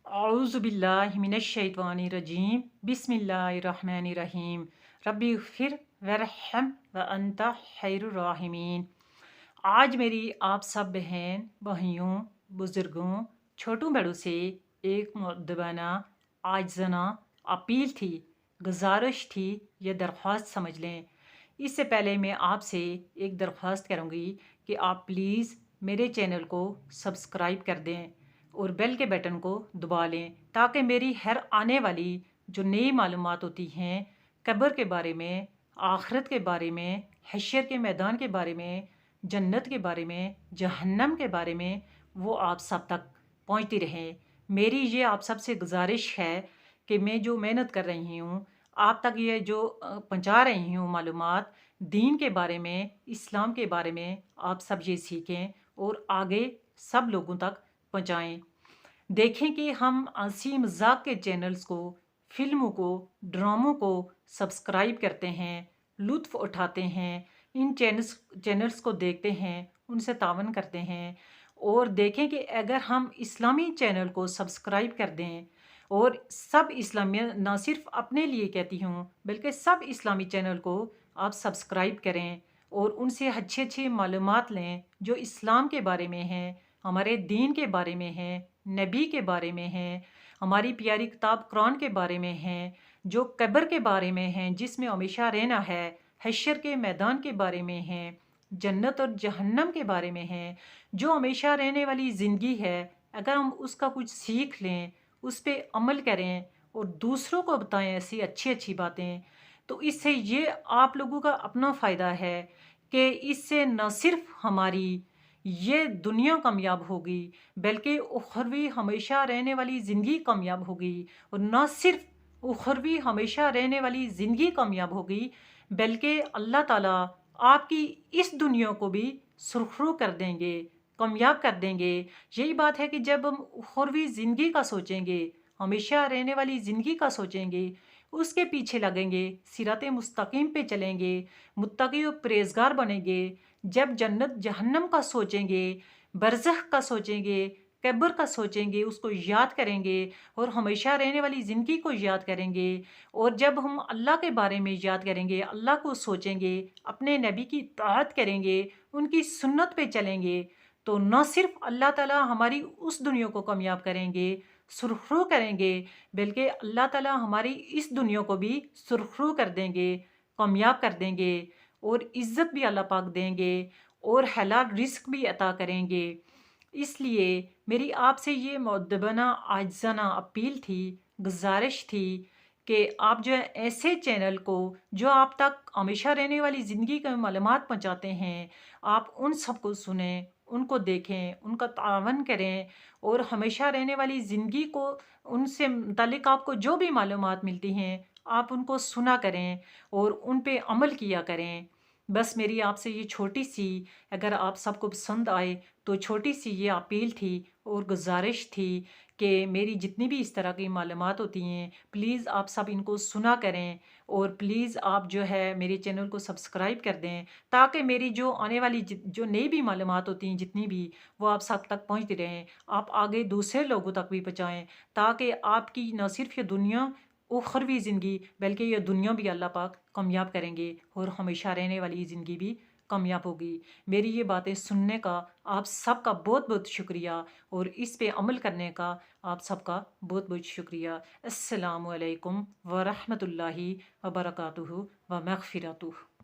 अऊज़ु बिल्लाहि मिनश्शैतानिर्रजीम बिस्मिल्लाहिर्रहमानिर्रहीम रब्बि इग़फ़िर वरहम व अंता खैरुर राहिमीन। आज मेरी आप सब बहन भाइयों बुज़ुर्गों छोटों बड़ों से एक मुअद्दबाना आजिज़ाना अपील थी, गुजारिश थी या दरख्वास्त समझ लें। इससे पहले मैं आपसे एक दरख्वास्त करूँगी कि आप प्लीज़ मेरे चैनल को सब्सक्राइब कर दें और बेल के बटन को दबा लें ताकि मेरी हर आने वाली जो नई मालूमात होती हैं कब्र के बारे में, आखिरत के बारे में, हश्र के मैदान के बारे में, जन्नत के बारे में, जहन्नम के बारे में, वो आप सब तक पहुंचती रहें। मेरी ये आप सब से गुजारिश है कि मैं जो मेहनत कर रही हूँ आप तक ये जो पहुँचा रही हूँ मालूमात दीन के बारे में, इस्लाम के बारे में, आप सब ये सीखें और आगे सब लोगों तक पहुँचाएँ। देखें कि हम हंसी मजाक के चैनल्स को, फिल्मों को, ड्रामों को सब्सक्राइब करते हैं, लुत्फ़ उठाते हैं, इन चैनल्स को देखते हैं, उनसे तावन करते हैं। और देखें कि अगर हम इस्लामी चैनल को सब्सक्राइब कर दें और सब इस्लामी, ना सिर्फ अपने लिए कहती हूँ बल्कि सब इस्लामी चैनल को आप सब्सक्राइब करें और उनसे अच्छी अच्छी मालूमात लें जो इस्लाम के बारे में हैं, हमारे दीन के बारे में हैं, नबी के बारे में हैं, हमारी प्यारी किताब कुरान के बारे में हैं, जो कब्र के बारे में हैं जिसमें हमेशा रहना है, हश्र के मैदान के बारे में हैं, जन्नत और जहन्नम के बारे में हैं, जो हमेशा रहने वाली ज़िंदगी है। अगर हम उसका कुछ सीख लें, उस पर अमल करें और दूसरों को बताएं ऐसी अच्छी अच्छी बातें, तो इससे ये आप लोगों का अपना फ़ायदा है कि इससे न सिर्फ हमारी ये दुनिया कामयाब होगी बल्कि उखरवी हमेशा रहने वाली ज़िंदगी कामयाब होगी। और न सिर्फ उखरवी हमेशा रहने वाली ज़िंदगी कामयाब होगी बल्कि अल्लाह ताला आपकी इस दुनिया को भी सुरखरू कर देंगे, कामयाब कर देंगे। यही बात है कि जब हम उखरवी ज़िंदगी का सोचेंगे, हमेशा रहने वाली ज़िंदगी का सोचेंगे, उसके पीछे लगेंगे, सिराते मुस्तकीम पे चलेंगे, मुत्तकी और परहेज़गार बनेंगे, जब जन्नत जहन्नम का सोचेंगे, बरज़ख का सोचेंगे, कब्र का सोचेंगे, उसको याद करेंगे और हमेशा रहने वाली ज़िंदगी को याद करेंगे। और जब हम अल्लाह के बारे में याद करेंगे, अल्लाह को सोचेंगे, अपने नबी की इत्ताअत करेंगे, उनकी सुन्नत पे चलेंगे, तो न सिर्फ अल्लाह ताला हमारी उस दुनिया को कामयाब करेंगे, सुरखरू करेंगे, बल्कि अल्लाह ताला हमारी इस दुनिया को भी सुरखरू कर देंगे, कामयाब कर देंगे और इज़्ज़त भी अल्लाह पाक देंगे और हलाल रिज़्क भी अता करेंगे। इसलिए मेरी आपसे ये मुअद्दबाना आजिज़ाना अपील थी, गुज़ारिश थी कि आप जो है ऐसे चैनल को जो आप तक हमेशा रहने वाली ज़िंदगी की मालूमात पहुँचाते हैं, आप उन सब को सुनें, उनको देखें, उनका तावन करें और हमेशा रहने वाली ज़िंदगी को उनसे मुतालिक आपको जो भी मालूमात मिलती हैं, आप उनको सुना करें और उन पे अमल किया करें। बस मेरी आपसे ये छोटी-सी, अगर आप सबको पसंद आए तो छोटी-सी ये अपील थी और गुज़ारिश थी कि मेरी जितनी भी इस तरह की मालूमात होती हैं, प्लीज़ आप सब इनको सुना करें और प्लीज़ आप जो है मेरे चैनल को सब्सक्राइब कर दें ताकि मेरी जो आने वाली जो नई भी मालूमात होती हैं जितनी भी, वो आप सब तक पहुँचती रहें। आप आगे दूसरे लोगों तक भी पहुँचाएँ ताकि आपकी न सिर्फ ये दुनिया उखरवी ज़िंदगी बल्कि ये दुनिया भी अल्लाह पाक कामयाब करेंगे और हमेशा रहने वाली ज़िंदगी भी कामयाब होगी। मेरी ये बातें सुनने का आप सबका बहुत-बहुत शुक्रिया और इस पे अमल करने का आप सबका बहुत-बहुत शुक्रिया। अस्सलामु अलैकुम व रहमतुल्लाहि व बरकातुहू व मग़फ़िरतुहू।